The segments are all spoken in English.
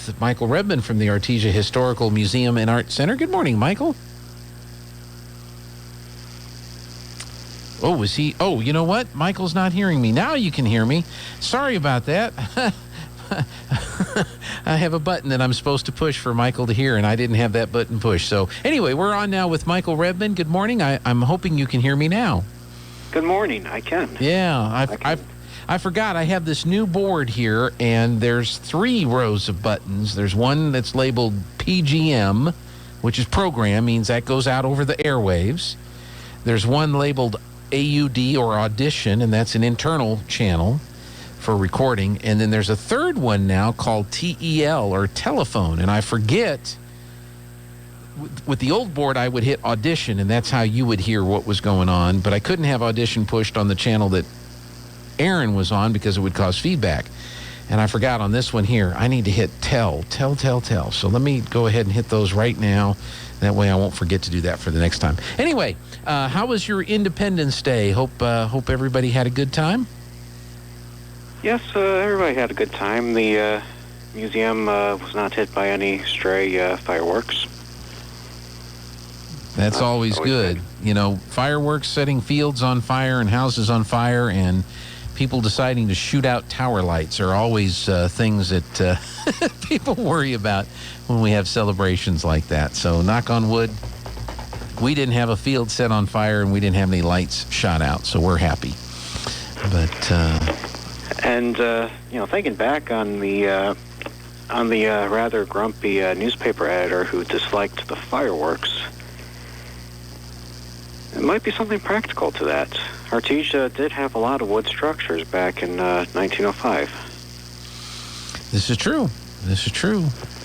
with Michael Rebman from the Artesia Historical Museum and Art Center. Good morning, Michael. Oh, is he? Oh, you know what? Michael's not hearing me. Now you can hear me. Sorry about that. I have a button that I'm supposed to push for Michael to hear, and I didn't have that button pushed. So anyway, we're on now with Michael Rebman. Good morning. I'm hoping you can hear me now. Good morning. I can. Yeah, I forgot. I have this new board here, and there's 3 rows of buttons. There's one that's labeled PGM, which is program, means that goes out over the airwaves. There's one labeled AUD or audition, and that's an internal channel for recording. And then there's a third one now called TEL or telephone, and I forget. With the old board, I would hit audition, and that's how you would hear what was going on, but I couldn't have audition pushed on the channel that Aaron was on because it would cause feedback. And I forgot on this one here, I need to hit tell. So let me go ahead and hit those right now. That way I won't forget to do that for the next time. Anyway, how was your Independence Day? Hope everybody had a good time? Yes, everybody had a good time. The museum was not hit by any stray fireworks. That's always good. You know, fireworks setting fields on fire and houses on fire and people deciding to shoot out tower lights are always things that people worry about when we have celebrations like that. So knock on wood, we didn't have a field set on fire and we didn't have any lights shot out, so we're happy. But thinking back on the rather grumpy newspaper editor who disliked the fireworks, it might be something practical to that. Artesia did have a lot of wood structures back in 1905. This is true.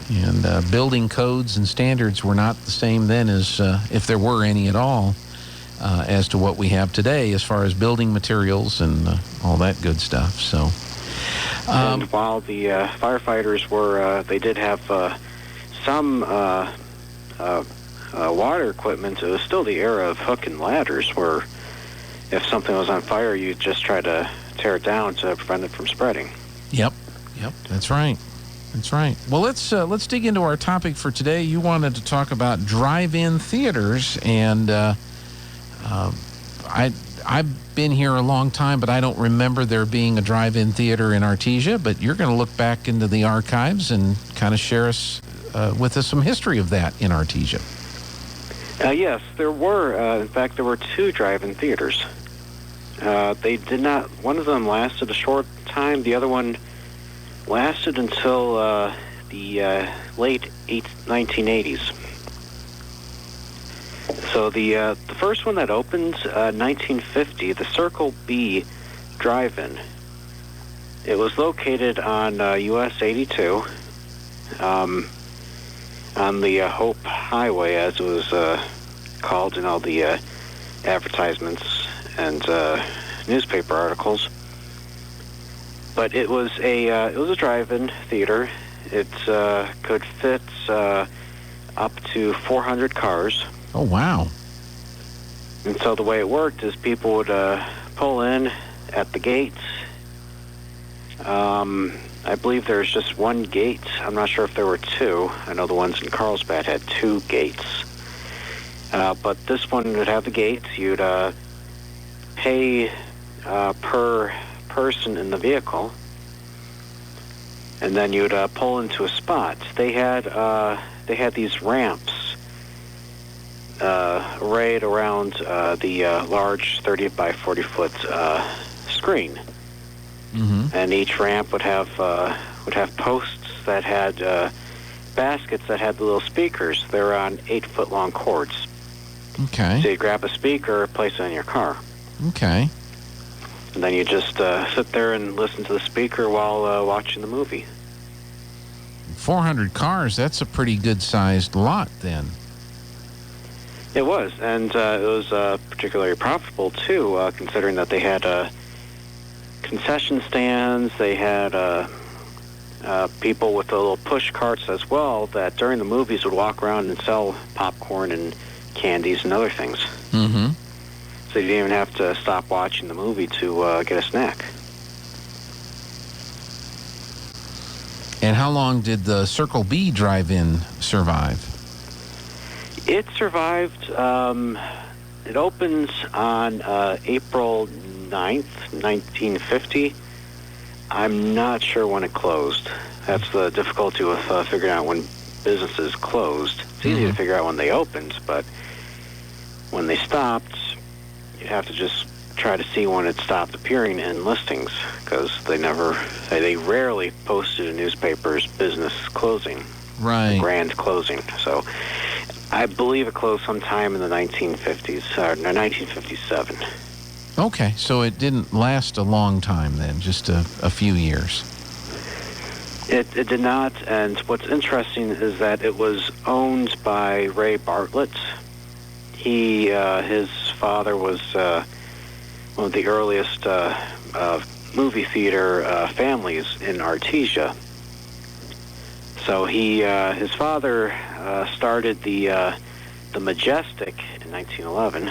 And building codes and standards were not the same then as, if there were any at all, as to what we have today as far as building materials and all that good stuff. So, and while the firefighters were, they did have some water equipment, it was still the era of hook and ladders where if something was on fire, you just try to tear it down to prevent it from spreading. Yep, that's right. Well, let's dig into our topic for today. You wanted to talk about drive-in theaters, and I've been here a long time, but I don't remember there being a drive-in theater in Artesia. But you're going to look back into the archives and kind of share with us some history of that in Artesia. Yes, there were. In fact, there were 2 drive-in theaters. They did not. One of them lasted a short time. The other one lasted until the late 1980s. So the first one that opened 1950, the Circle B Drive-In. It was located on US 82. On the Hope Highway, as it was called in all the advertisements and newspaper articles. But it was a drive-in theater. It could fit up to 400 cars. Oh, wow. And so the way it worked is people would pull in at the gates. I believe there's just one gate. I'm not sure if there were 2. I know the ones in Carlsbad had 2 gates. But this one would have the gates. You'd pay per person in the vehicle. And then you'd pull into a spot. They had these ramps right around the large 30 by 40 foot screen. Mm-hmm. And each ramp would have posts that had baskets that had the little speakers. They were on 8-foot long cords. Okay. So you grab a speaker, place it in your car. Okay. And then you just sit there and listen to the speaker while watching the movie. 400 cars, that's a pretty good-sized lot then. It was, and it was particularly profitable, too, considering that they had concession stands. They had people with the little push carts as well that during the movies would walk around and sell popcorn and candies and other things. Mm-hmm. So you didn't even have to stop watching the movie to get a snack. And how long did the Circle B Drive-In survive? It survived. It opens on April 9th, 1950. I'm not sure when it closed. That's the difficulty with figuring out when businesses closed. It's easy to figure out when they opened, but when they stopped, you have to just try to see when it stopped appearing in listings, because they rarely posted a newspaper's business closing, Right. grand closing. So I believe it closed sometime in the 1950s, or 1957. Okay, so it didn't last a long time then, just a few years. It did not, and what's interesting is that it was owned by Ray Bartlett. His father was one of the earliest movie theater families in Artesia. So his father started the Majestic in 1911.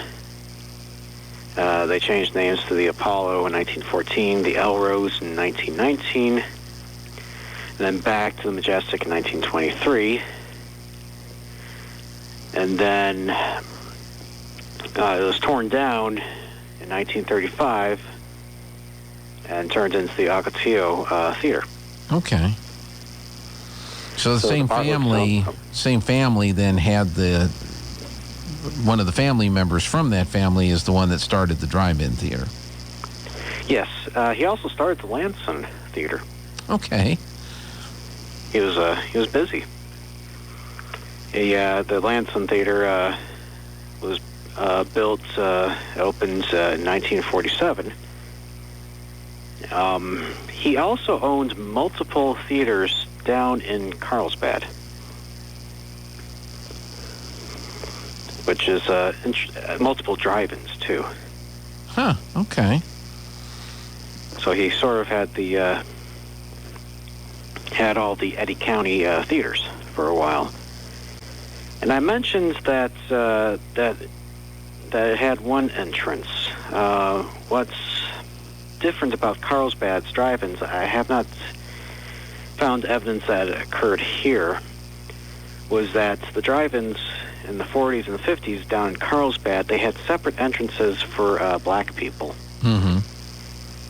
They changed names to the Apollo in 1914, the Elrose in 1919, and then back to the Majestic in 1923. And then it was torn down in 1935 and turned into the Ocotillo Theater. Okay. So the same family then had one of the family members from that family is the one that started the drive-in theater. Yes, he also started the Lamson Theater. Okay. He was busy. The Lamson Theater was built, opened in 1947. He also owned multiple theaters down in Carlsbad, which is multiple drive-ins too. Huh, okay. So he sort of had all the Eddy County theaters for a while. And I mentioned that it had one entrance. What's different about Carlsbad's drive-ins, I have not found evidence that it occurred here, was that the drive-ins in the 40s and the 50s down in Carlsbad, they had separate entrances for black people. Mm-hmm.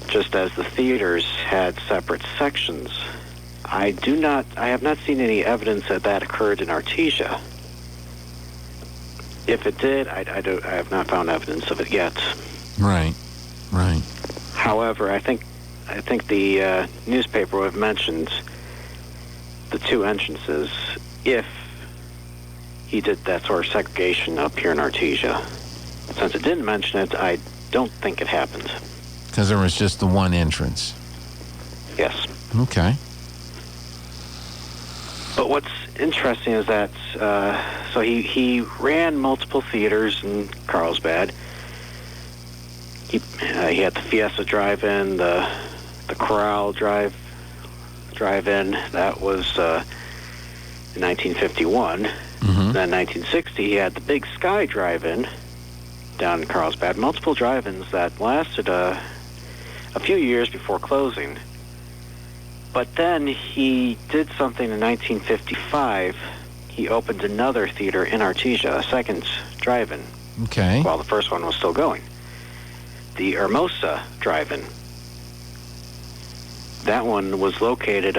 Just as the theaters had separate sections. I have not seen any evidence that occurred in Artesia. If it did, I have not found evidence of it yet. Right. However, I think the newspaper would have mentioned the two entrances if he did that sort of segregation up here in Artesia. Since it didn't mention it, I don't think it happened. Because there was just the one entrance. Yes. Okay. But what's interesting is that so he ran multiple theaters in Carlsbad. He had the Fiesta Drive-In, the Corral Drive-In. That was in 1951. Mm-hmm. Then 1960, he had the Big Sky Drive-In down in Carlsbad. Multiple drive-ins that lasted a few years before closing. But then he did something in 1955. He opened another theater in Artesia, a second drive-in. Okay. While the first one was still going. The Hermosa Drive-In. That one was located,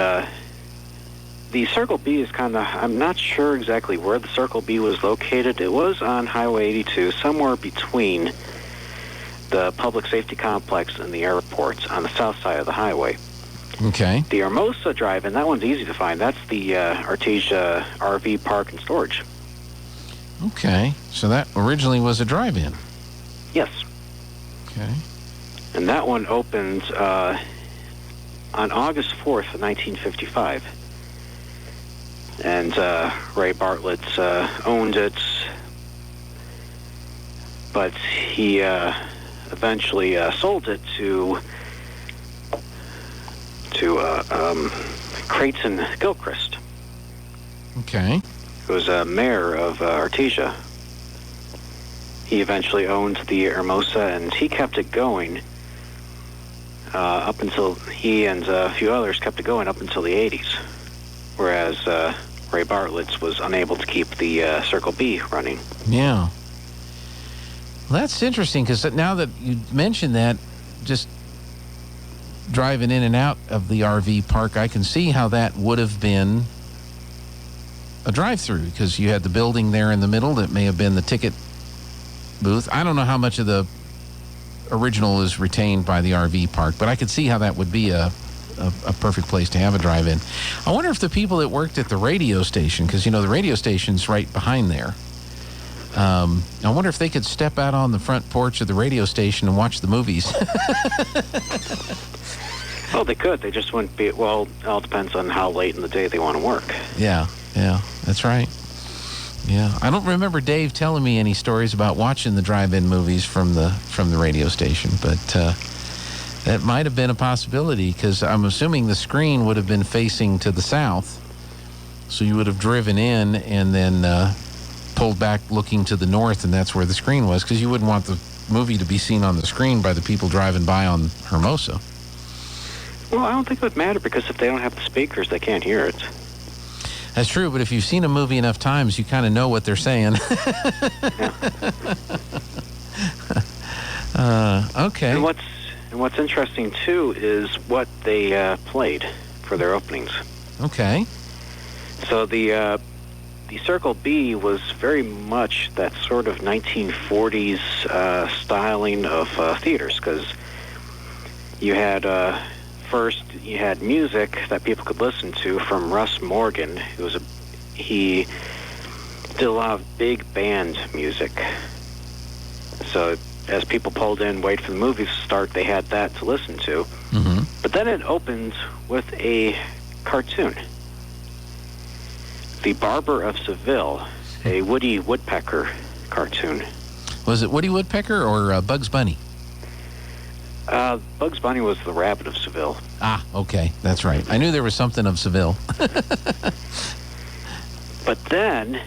the Circle B is I'm not sure exactly where the Circle B was located. It was on Highway 82, somewhere between the public safety complex and the airport on the south side of the highway. Okay. The Hermosa Drive-In, that one's easy to find. That's the Artesia RV Park and Storage. Okay. So that originally was a drive-in. Yes. Okay. And that one opened on August 4th, 1955. And Ray Bartlett owned it, but he eventually sold it to Creighton Gilchrist, Okay. who was mayor of Artesia. He eventually owned the Hermosa, and he kept it going up until he and a few others kept it going up until the 80s. whereas Ray Bartlett's was unable to keep the Circle B running. Yeah. Well, that's interesting, because now that you mentioned that, just driving in and out of the RV park, I can see how that would have been a drive-through, because you had the building there in the middle that may have been the ticket booth. I don't know how much of the original is retained by the RV park, but I could see how that would be a perfect place to have a drive-in. I wonder if the people that worked at the radio station, because, the radio station's right behind there, I wonder if they could step out on the front porch of the radio station and watch the movies. Well, they could. They just wouldn't be... Well, it all depends on how late in the day they want to work. Yeah, that's right. Yeah, I don't remember Dave telling me any stories about watching the drive-in movies from the radio station, but that might have been a possibility, because I'm assuming the screen would have been facing to the south, so you would have driven in and then pulled back looking to the north, and that's where the screen was, because you wouldn't want the movie to be seen on the screen by the people driving by on Hermosa. Well, I don't think it would matter, because if they don't have the speakers, they can't hear it. That's true, but if you've seen a movie enough times, you kind of know what they're saying. Okay. And what's interesting too is what they played for their openings. Okay. So the Circle B was very much that sort of 1940s styling of theaters, because you had first you had music that people could listen to from Russ Morgan. He did a lot of big band music. So as people pulled in, wait for the movies to start, they had that to listen to. Mm-hmm. But then it opened with a cartoon. The Barber of Seville, a Woody Woodpecker cartoon. Was it Woody Woodpecker or Bugs Bunny? Bugs Bunny was the Rabbit of Seville. Ah, okay. That's right. I knew there was something of Seville. But then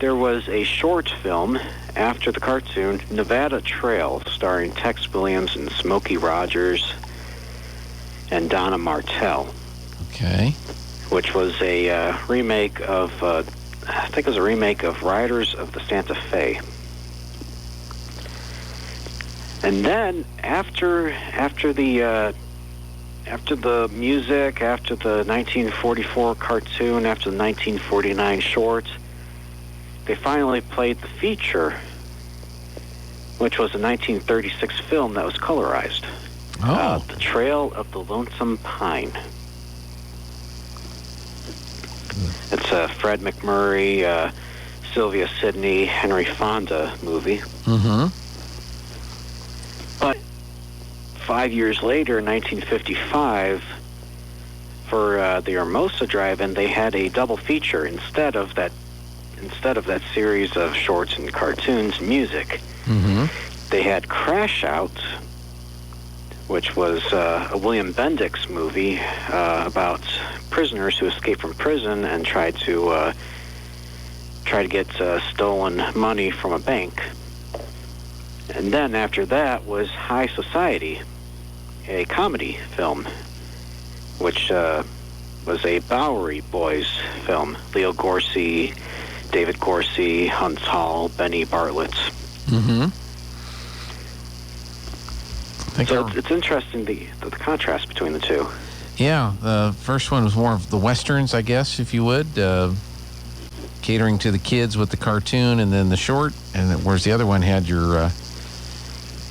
there was a short film after the cartoon, Nevada Trail, starring Tex Williams and Smokey Rogers and Donna Martell. Okay. Which was a remake of, I think it was a remake of Riders of the Santa Fe. And then after the music, after the 1944 cartoon, after the 1949 short, they finally played the feature, which was a 1936 film that was colorized. Oh. The Trail of the Lonesome Pine. It's a Fred McMurray, Sylvia Sidney, Henry Fonda movie. Mm-hmm. But 5 years later, in 1955, for the Hermosa Drive-In, they had a double feature instead of that series of shorts and cartoons and music. Mm-hmm. They had Crash Out, which was a William Bendix movie about prisoners who escaped from prison and tried to get stolen money from a bank. And then after that was High Society, a comedy film, which was a Bowery Boys film. Leo Gorcey, David Gorcey, Huntz Hall, Benny Bartlett. Mm-hmm. So it's interesting the contrast between the two. Yeah, the first one was more of the westerns, I guess, if you would, catering to the kids with the cartoon, and then the short, and whereas the other one had your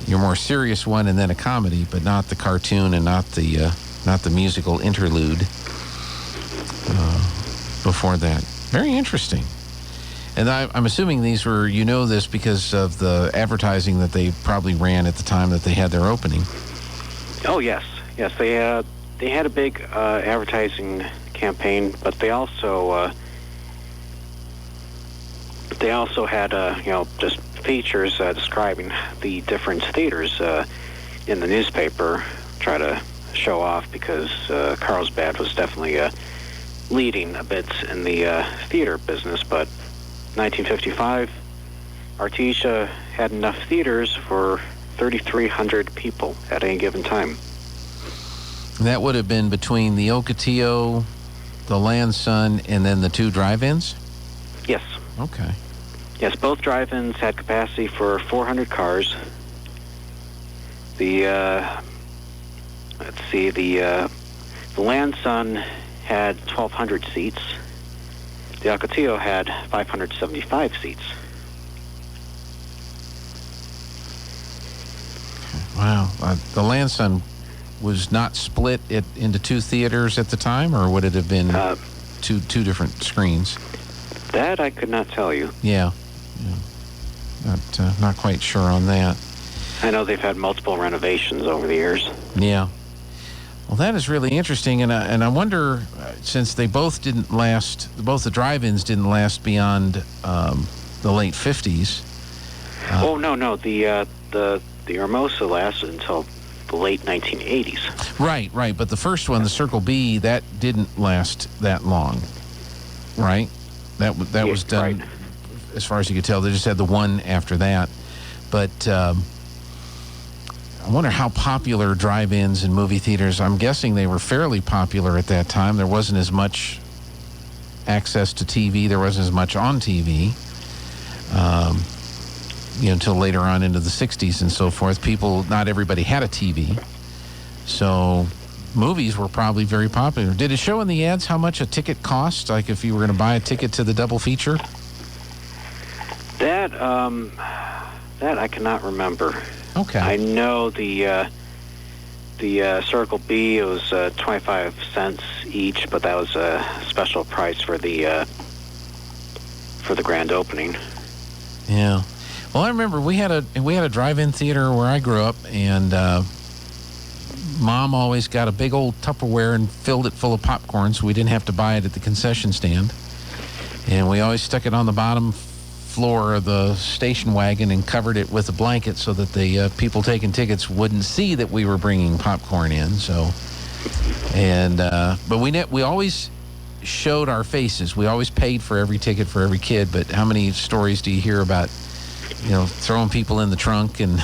more serious one, and then a comedy, but not the cartoon and not the musical interlude before that. Very interesting. And I'm assuming these were, this because of the advertising that they probably ran at the time that they had their opening. Oh, yes. Yes, they had a big advertising campaign, but they also had just features describing the different theaters in the newspaper, try to show off, because Carlsbad was definitely leading a bit in the theater business. But 1955, Artesia had enough theaters for 3,300 people at any given time. That would have been between the Ocotillo, the Land Sun, and then the 2 drive-ins? Yes. Okay. Yes, both drive-ins had capacity for 400 cars. The Land Sun had 1,200 seats. The Artesia had 575 seats. Wow. The Land Sun was not split into 2 theaters at the time, or would it have been two different screens? That I could not tell you. Yeah. Not quite sure on that. I know they've had multiple renovations over the years. Yeah. Well, that is really interesting, and I wonder, since they both didn't last, both the drive-ins didn't last beyond the late 50s. Oh no, the Hermosa lasted until the late 1980s. Right. But the first one, the Circle B, that didn't last that long, right? That was done, right. As far as you could tell. They just had the one after that. But I wonder how popular drive-ins and movie theaters. I'm guessing they were fairly popular at that time. There wasn't as much access to TV. There wasn't as much on TV. Until later on into the 60s and so forth. Not everybody had a TV. So movies were probably very popular. Did it show in the ads how much a ticket cost? Like if you were going to buy a ticket to the double feature? That I cannot remember. Okay. I know the Circle B, it was 25 cents each, but that was a special price for the grand opening. Yeah. Well, I remember we had a drive-in theater where I grew up, and Mom always got a big old Tupperware and filled it full of popcorn, so we didn't have to buy it at the concession stand. And we always stuck it on the bottom floor of the station wagon and covered it with a blanket so that the people taking tickets wouldn't see that we were bringing popcorn in. So, but we always showed our faces. We always paid for every ticket for every kid. But how many stories do you hear about, throwing people in the trunk and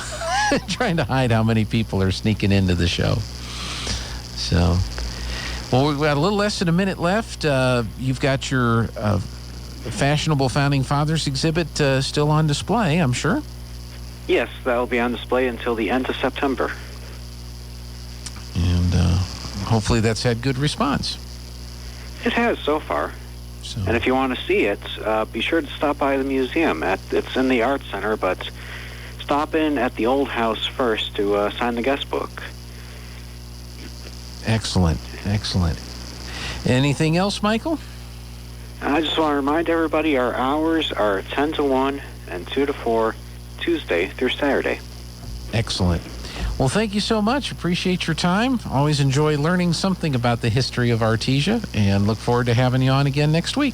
trying to hide how many people are sneaking into the show? So, well, we've got a little less than a minute left. You've got your Fashionable Founding Fathers exhibit still on display, I'm sure. Yes, that will be on display until the end of September. And hopefully that's had good response. It has so far. So. And if you want to see it, be sure to stop by the museum. It's in the Art Center, but stop in at the old house first to sign the guest book. Excellent. Anything else, Michael? I just want to remind everybody our hours are 10 to 1 and 2 to 4, Tuesday through Saturday. Excellent. Well, thank you so much. Appreciate your time. Always enjoy learning something about the history of Artesia, and look forward to having you on again next week.